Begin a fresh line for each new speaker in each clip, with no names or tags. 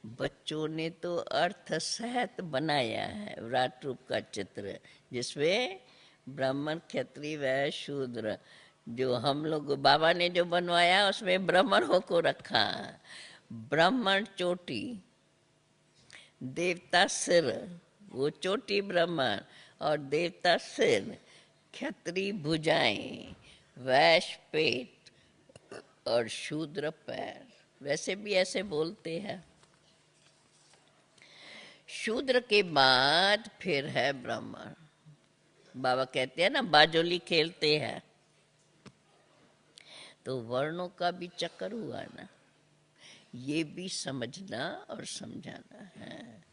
बच्चों ने तो अर्थ सहित बनाया है विराट रूप का चित्र, जिसमें ब्राह्मण क्षत्रिय वैश्य शूद्र, जो हम लोग बाबा ने जो बनवाया उसमें ब्राह्मणों को रखा। ब्राह्मण चोटी, देवता सिर, वो चोटी ब्राह्मण और देवता सिर, क्षत्रिय भुजाएं, वैश्य पेट और शूद्र पैर। वैसे भी ऐसे बोलते हैं। शूद्र के बाद फिर है ब्राह्मण। बाबा कहते हैं ना, बाजोली खेलते हैं, तो वर्णों का भी चक्कर हुआ ना, ये भी समझना और समझाना है।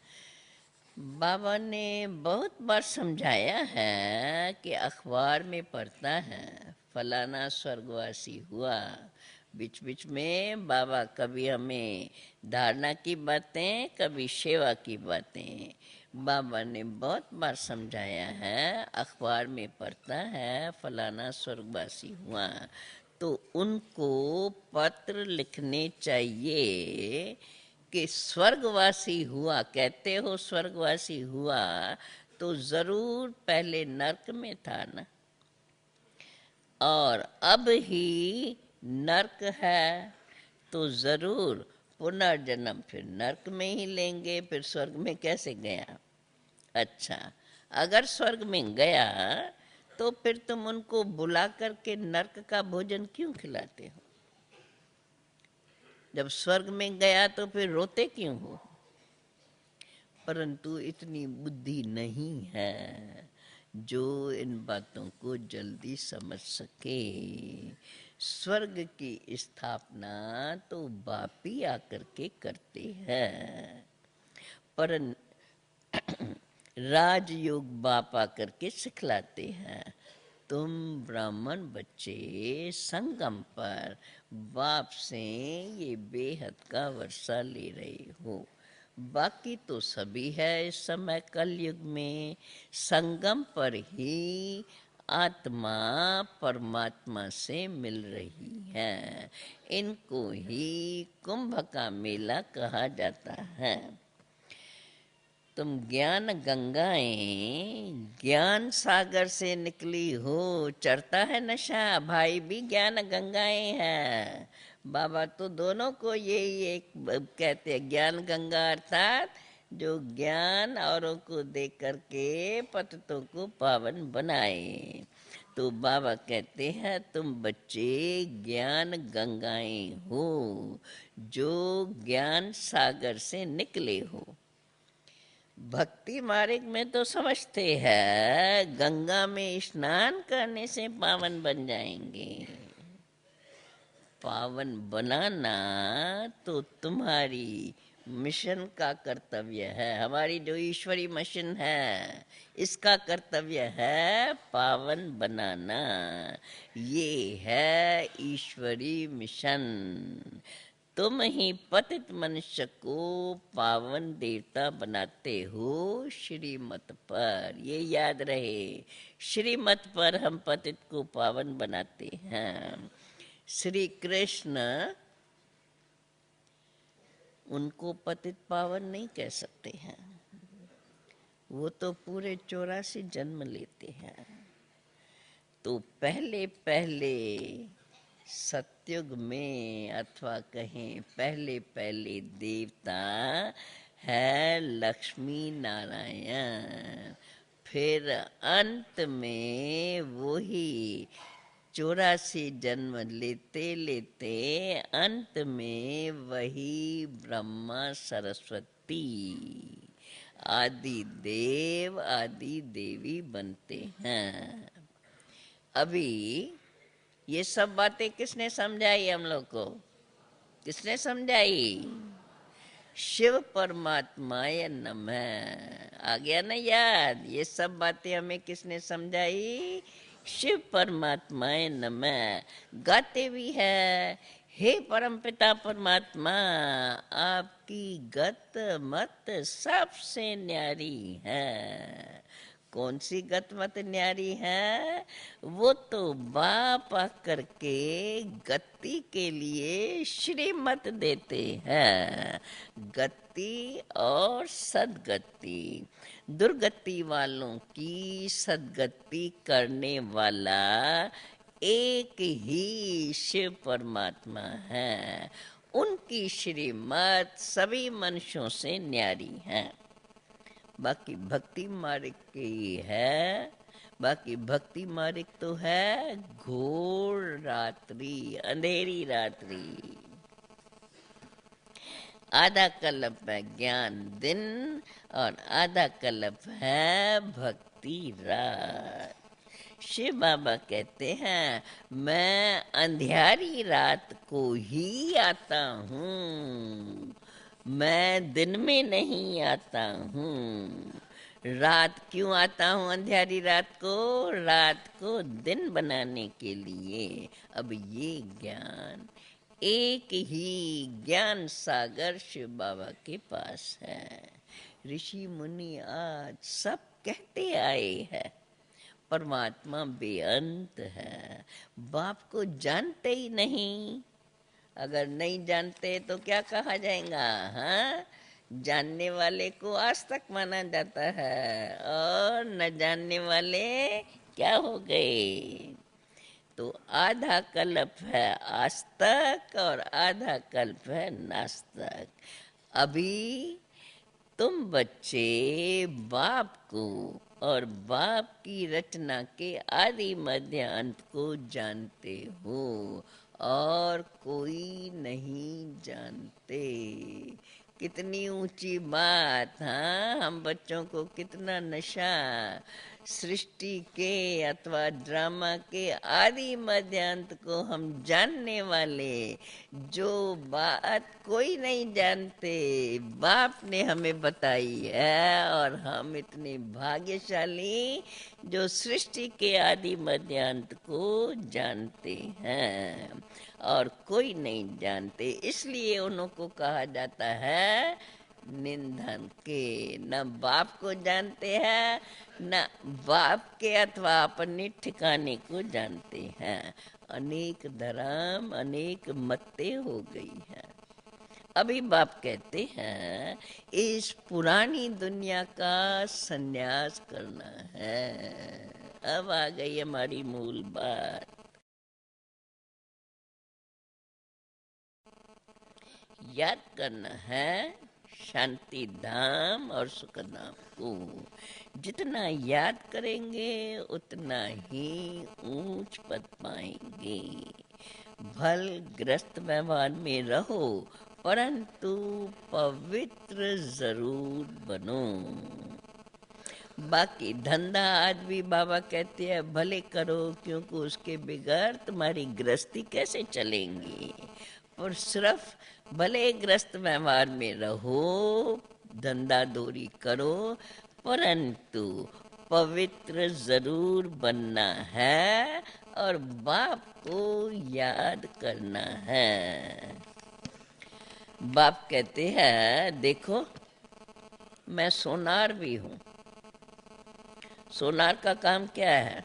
बाबा ने बहुत बार समझाया है कि अखबार में पढ़ता है फलाना स्वर्गवासी हुआ। बीच बीच में बाबा कभी हमें धारणा की बातें, कभी सेवा की बातें, बाबा ने बहुत बार समझाया है। अखबार में पढ़ता है फलाना स्वर्गवासी हुआ, तो उनको पत्र लिखने चाहिए कि स्वर्गवासी हुआ। कहते हो स्वर्गवासी हुआ, तो जरूर पहले नरक में था ना, और अब ही नरक है, तो जरूर पुनर्जन्म फिर नरक में ही लेंगे, फिर स्वर्ग में कैसे गया। अच्छा, अगर स्वर्ग में गया तो फिर तुम उनको बुला करके नरक का भोजन क्यों खिलाते हो? जब स्वर्ग में गया तो फिर रोते क्यों हो? परंतु इतनी बुद्धि नहीं है जो इन बातों को जल्दी समझ सके। स्वर्ग की स्थापना तो बाप ही आकर के करते हैं, पर राजयोग बाप आकर के सिखलाते हैं। तुम ब्राह्मण बच्चे संगम पर बाप से ये बेहद का वर्षा ले रहे हो। बाकी तो सभी है इस समय कलयुग में संगम पर ही आत्मा परमात्मा से मिल रही है। इनको ही कुंभ का मेला कहा जाता है। तुम ज्ञान गंगाएं ज्ञान सागर से निकली हो, चढ़ता है नशा, भाई भी ज्ञान गंगाएं हैं। बाबा तो दोनों को यही एक कहते हैं, ज्ञान गंगा अर्थात जो ज्ञान औरों को दे करके पतितों को पावन बनाए। तो बाबा कहते हैं तुम बच्चे ज्ञान गंगाएं हो, जो ज्ञान सागर से निकले हो। भक्ति मार्ग में तो समझते हैं गंगा में स्नान करने से पावन बन जाएंगे। पावन बनाना तो तुम्हारी मिशन का कर्तव्य है। हमारी जो ईश्वरी मिशन है, इसका कर्तव्य है पावन बनाना। ये है ईश्वरी मिशन। तुम ही पतित मनुष्य को पावन देवता बनाते हो श्रीमत पर। ये याद रहे, श्रीमत पर हम पतित को पावन बनाते हैं। श्री कृष्ण उनको पतित पावन नहीं कह सकते हैं, वो तो पूरे 84 जन्म लेते हैं। तो पहले पहले सतयुग में अथवा कहें पहले पहले देवता है लक्ष्मी नारायण। फिर अंत में वही 84 जन्म लेते लेते अंत में वही ब्रह्मा सरस्वती आदि देव आदि देवी बनते हैं। अभी ये सब बातें किसने समझाई हम लोग को? किसने समझाई? शिव परमात्माय नमः। आ गया ना याद? ये सब बातें हमें किसने समझाई? शिव परमात्माय नमः। गाते भी है, हे परमपिता परमात्मा, आपकी गत मत सबसे न्यारी है। कौन सी गत मत न्यारी है? वो तो बाप आकर के गति के लिए श्रीमत देते हैं। गति और सदगति, दुर्गति वालों की सदगति करने वाला एक ही शिव परमात्मा है। उनकी श्रीमत सभी मनुष्यों से न्यारी है। बाकी भक्ति मार्ग की है, बाकी भक्ति मार्ग तो है घोर रात्रि, अंधेरी रात्रि। आधा कल्प है ज्ञान दिन और आधा कल्प है भक्ति रात। शिव बाबा कहते हैं मैं अंधियारी रात को ही आता हूँ, मैं दिन में नहीं आता हूँ। रात क्यों आता हूँ अंधियारी रात को? रात को दिन बनाने के लिए। अब ये ज्ञान एक ही ज्ञान सागर शिव बाबा के पास है। ऋषि मुनि आज सब कहते आए हैं परमात्मा बेअंत है, बाप को जानते ही नहीं। अगर नहीं जानते तो क्या कहा जाएगा? हाँ, जानने वाले को आज तक माना जाता है और न जानने वाले क्या हो गए? तो आधा कल्प है आज तक और आधा कल्प है नास्तिक। अभी तुम बच्चे बाप को और बाप की रचना के आदि मध्य अंत को जानते हो और कोई नहीं जानते। कितनी ऊंची बात। हाँ, हम बच्चों को कितना नशा सृष्टि के अथवा ड्रामा के आदि मध्य अंत को हम जानने वाले, जो बात कोई नहीं जानते बाप ने हमें बताई है। और हम इतने भाग्यशाली जो सृष्टि के आदि मध्य अंत को जानते हैं और कोई नहीं जानते। इसलिए उन्हों को कहा जाता है निंदन के। न बाप को जानते हैं न बाप के अथवा अपने ठिकाने को जानते हैं। अनेक धर्म अनेक मतें हो गई हैं। अभी बाप कहते हैं इस पुरानी दुनिया का संन्यास करना है। अब आ गई हमारी मूल बात। याद करना है शांति धाम और सुख धाम को। जितना याद करेंगे उतना ही ऊंच पद पाएंगे। भल ग्रस्त व्यवहार में रहो परंतु पवित्र जरूर बनो। बाकी धंधा आज भी बाबा कहते हैं भले करो, क्योंकि उसके बगैर तुम्हारी गृहस्थी कैसे चलेंगी। और सिर्फ भले ग्रस्त व्यवहार में रहो, धंधा दूरी करो, परंतु पवित्र जरूर बनना है और बाप को याद करना है। बाप कहते हैं देखो मैं सोनार भी हूँ। सोनार का काम क्या है?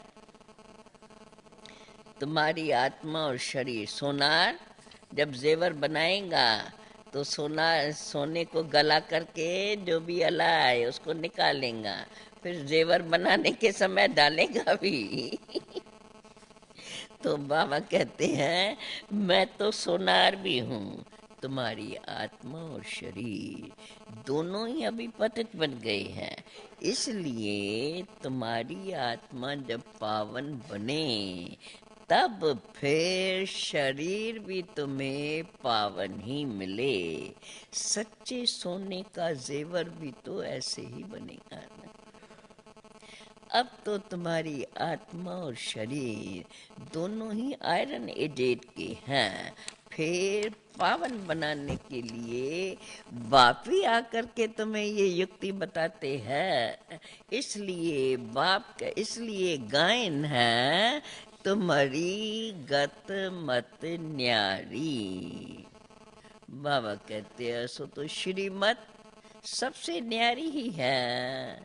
तुम्हारी आत्मा और शरीर। सोनार जब जेवर बनाएगा तो सोने को गला करके जो भी अला है उसको निकालेगा, फिर जेवर बनाने के समय डालेगा भी। तो बाबा कहते हैं मैं तो सोनार भी हूँ। तुम्हारी आत्मा और शरीर दोनों ही अभी पतित बन गए हैं। इसलिए तुम्हारी आत्मा जब पावन बने तब फिर शरीर भी तुम्हें पावन ही मिले। सच्चे सोने का जेवर भी तो ऐसे ही बनेगा ना। अब तो तुम्हारी आत्मा और शरीर दोनों ही आयरन एजेड के हैं। फिर पावन बनाने के लिए बाप ही आकर के तुम्हें ये युक्ति बताते हैं। इसलिए गायन है तुम्हारी गत मत न्यारी। बाबा कहते हैं सो तो श्रीमत सबसे न्यारी ही है।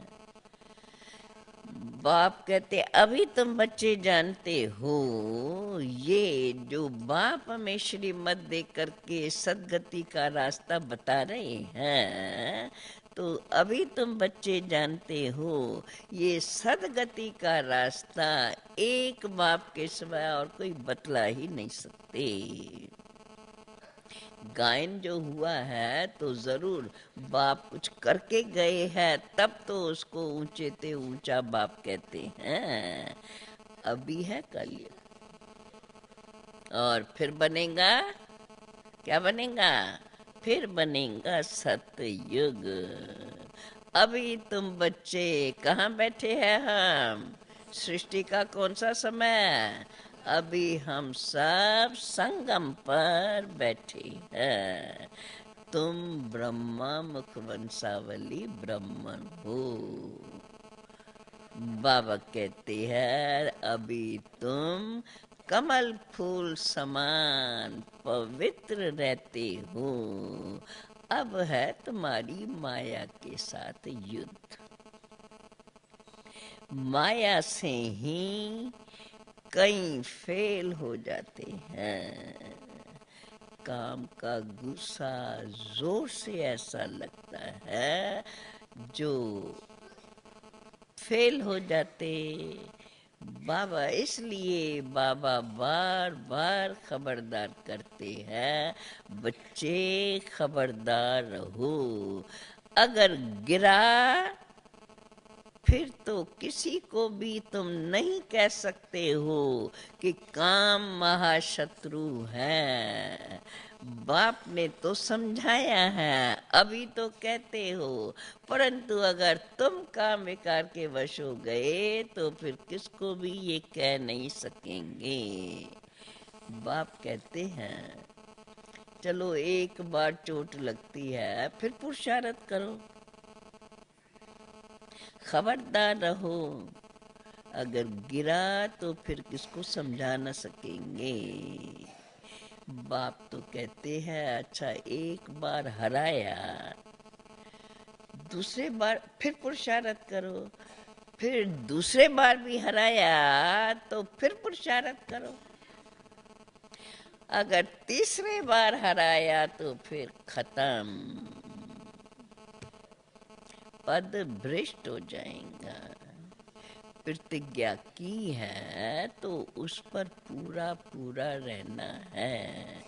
बाप कहते अभी तुम बच्चे जानते हो, ये जो बाप हमें श्रीमत दे करके सदगति का रास्ता बता रहे हैं, तो अभी तुम बच्चे जानते हो ये सदगति का रास्ता एक बाप के सिवा और कोई बतला ही नहीं सकते। गायन जो हुआ है तो जरूर बाप कुछ करके गए हैं, तब तो उसको ऊंचे ते ऊंचा बाप कहते हैं। अभी है कलयुग, और फिर बनेगा, क्या बनेगा? फिर बनेगा सतयुग। अभी तुम बच्चे कहाँ बैठे हैं? हम सृष्टि का कौन सा समय? अभी हम सब संगम पर बैठे हैं। तुम ब्रह्मा मुख वंशावली ब्राह्मण हो। बाबा कहते हैं अभी तुम कमल फूल समान पवित्र रहते हो। अब है तुम्हारी माया के साथ युद्ध। माया से ही कई फेल हो जाते हैं। काम का गुस्सा जोर से ऐसा लगता है जो फेल हो जाते। बाबा इसलिए बाबा बार बार खबरदार करते हैं, बच्चे खबरदार रहो। अगर गिरा फिर तो किसी को भी तुम नहीं कह सकते हो कि काम महाशत्रु है। बाप ने तो समझाया है, अभी तो कहते हो, परंतु अगर तुम काम विकार के वश हो गए तो फिर किसको भी ये कह नहीं सकेंगे। बाप कहते हैं चलो एक बार चोट लगती है फिर पुरुषार्थ करो, खबरदार रहो। अगर गिरा तो फिर किसको समझा न सकेंगे। बाप तो कहते हैं अच्छा एक बार हराया, दूसरे बार फिर पुरुषार्थ करो, फिर दूसरे बार भी हराया तो फिर पुरुषार्थ करो। अगर तीसरे बार हराया तो फिर खत्म, पद भ्रष्ट हो जाएगा। प्रतिज्ञा की है तो उस पर पूरा पूरा रहना है।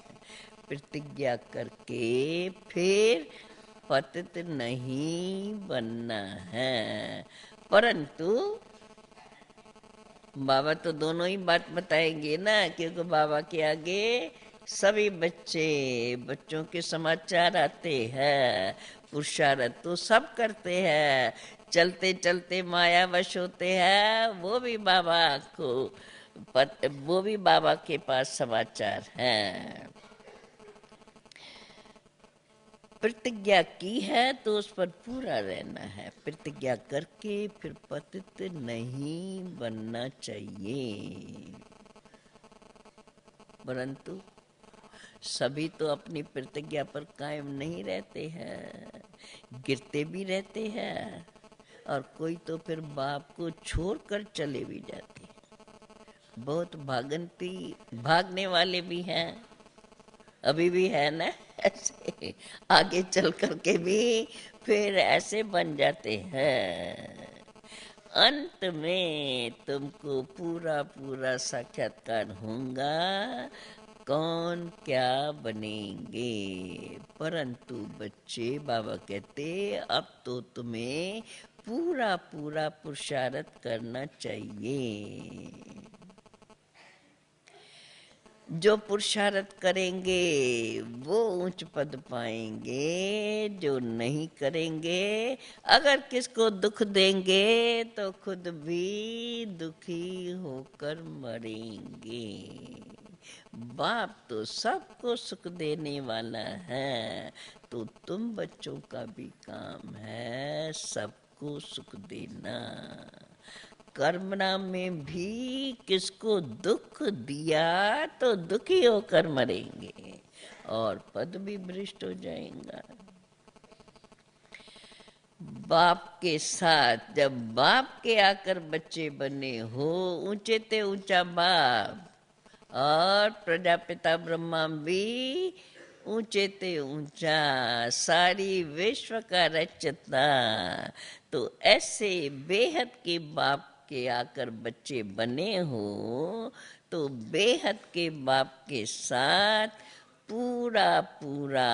प्रतिज्ञा करके फिर पतित नहीं बनना है। परंतु बाबा तो दोनों ही बात बताएंगे ना, क्योंकि बाबा के आगे सभी बच्चों के समाचार आते हैं। पुरुषार्थ तो सब करते हैं, चलते चलते माया वश होते हैं, वो भी बाबा के पास समाचार हैं। प्रतिज्ञा की है तो उस पर पूरा रहना है। प्रतिज्ञा करके फिर पतित नहीं बनना चाहिए। परंतु सभी तो अपनी प्रतिज्ञा पर कायम नहीं रहते हैं, गिरते भी रहते हैं, और कोई तो फिर बाप को छोड़कर चले भी जाते हैं। बहुत भागने वाले भी हैं, अभी भी है ना, ऐसे आगे चल करके भी फिर ऐसे बन जाते हैं। अंत में तुमको पूरा पूरा साक्षात्कार होगा कौन क्या बनेंगे। परंतु बच्चे बाबा कहते अब तो तुम्हें पूरा पूरा पुरुषार्थ करना चाहिए। जो पुरुषार्थ करेंगे वो उच्च पद पाएंगे, जो नहीं करेंगे, अगर किसको दुख देंगे तो खुद भी दुखी होकर मरेंगे। बाप तो सबको सुख देने वाला है, तो तुम बच्चों का भी काम है सबको सुख देना। कर्मणा में भी किसको दुख दिया तो दुखी होकर मरेंगे और पद भी भ्रष्ट हो जाएगा। बाप के साथ, जब बाप के आकर बच्चे बने हो, ऊंचे ते ऊंचा बाप और प्रजापिता ब्रह्मा भी ऊंचे ते ऊंचा, सारी विश्व का रचता। तो ऐसे बेहद के बाप के आकर बच्चे बने हो, तो बेहद के बाप के साथ पूरा पूरा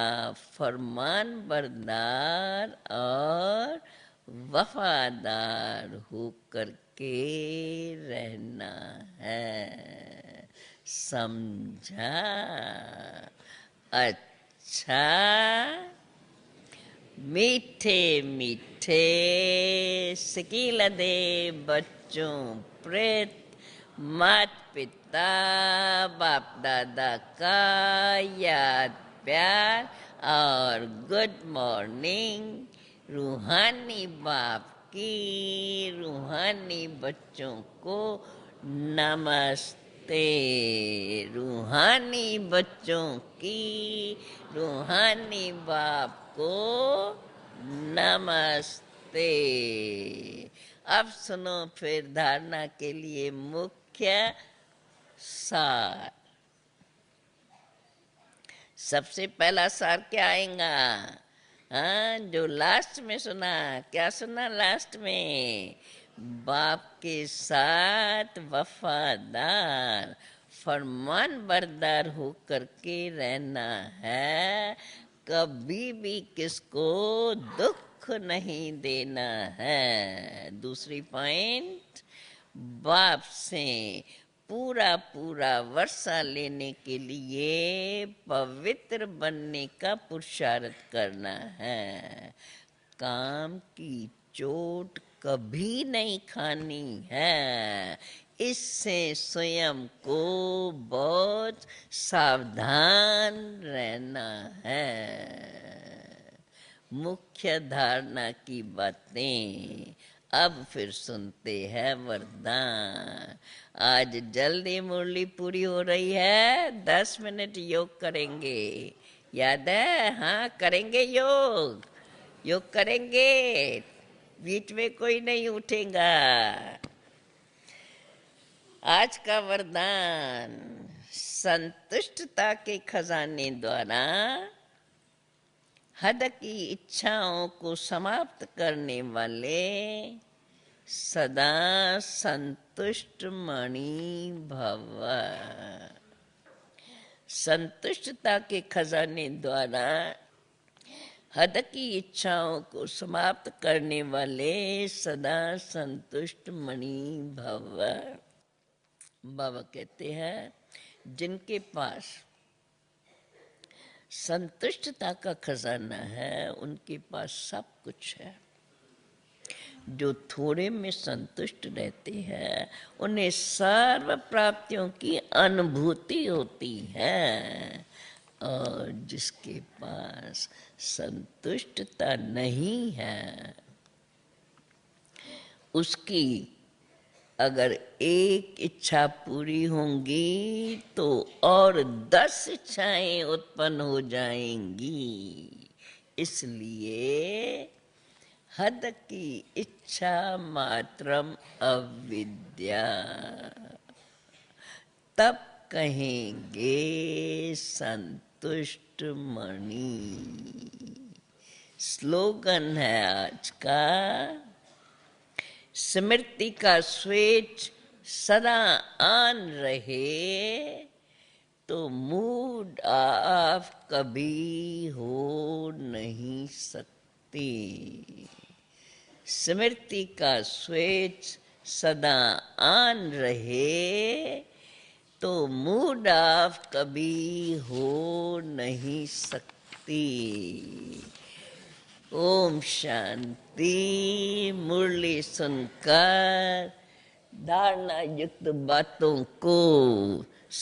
फरमान बरदार और वफादार होकर के रहना है। समझा? अच्छा, मीठे मीठे सिकील दे बच्चों प्रेत, मात पिता बाप दादा का याद प्यार और गुड मॉर्निंग। रूहानी बाप की रूहानी बच्चों को नमस्ते। रूहानी बच्चों की रूहानी बाप को नमस्ते। अब सुनो फिर धारणा के लिए मुख्य सार। सबसे पहला सार क्या आएगा? हाँ, जो लास्ट में सुना, क्या सुना लास्ट में? बाप के साथ वफादार फरमान बरदार होकर के रहना है, कभी भी किसको दुख नहीं देना है। दूसरी पॉइंट, बाप से पूरा पूरा वर्षा लेने के लिए पवित्र बनने का पुरुषार्थ करना है। काम की चोट कभी नहीं खानी है, इससे स्वयं को बहुत सावधान रहना है। मुख्य धारणा की बातें। अब फिर सुनते हैं वरदान। आज जल्दी मुरली पूरी हो रही है, 10 मिनट योग करेंगे, याद है? हाँ, करेंगे योग, योग करेंगे, बीच में कोई नहीं उठेगा। आज का वरदान, संतुष्टता के खजाने द्वारा हद की इच्छाओं को समाप्त करने वाले सदा संतुष्ट मणि भव। संतुष्टता के खजाने द्वारा हद की इच्छाओं को समाप्त करने वाले सदा संतुष्ट मणि भव। बाबा कहते हैं, जिनके पास संतुष्टता का खजाना है, उनके पास सब कुछ है। जो थोड़े में संतुष्ट रहते हैं, उन्हें सर्व प्राप्तियों की अनुभूति होती है। और जिसके पास संतुष्टता नहीं है, उसकी अगर एक इच्छा पूरी होंगी तो और 10 इच्छाएं उत्पन्न हो जाएंगी। इसलिए हद की इच्छा मात्रम अविद्या, तब कहेंगे संतुष्ट मणि। स्लोगन है आज का, स्मृति का स्विच सदा ऑन रहे तो मूड ऑफ कभी हो नहीं सकती। स्मृति का स्विच सदा ऑन रहे तो मूड ऑफ कभी हो नहीं सकती। ओम शांति। मुरली सुनकर धारणा युक्त बातों को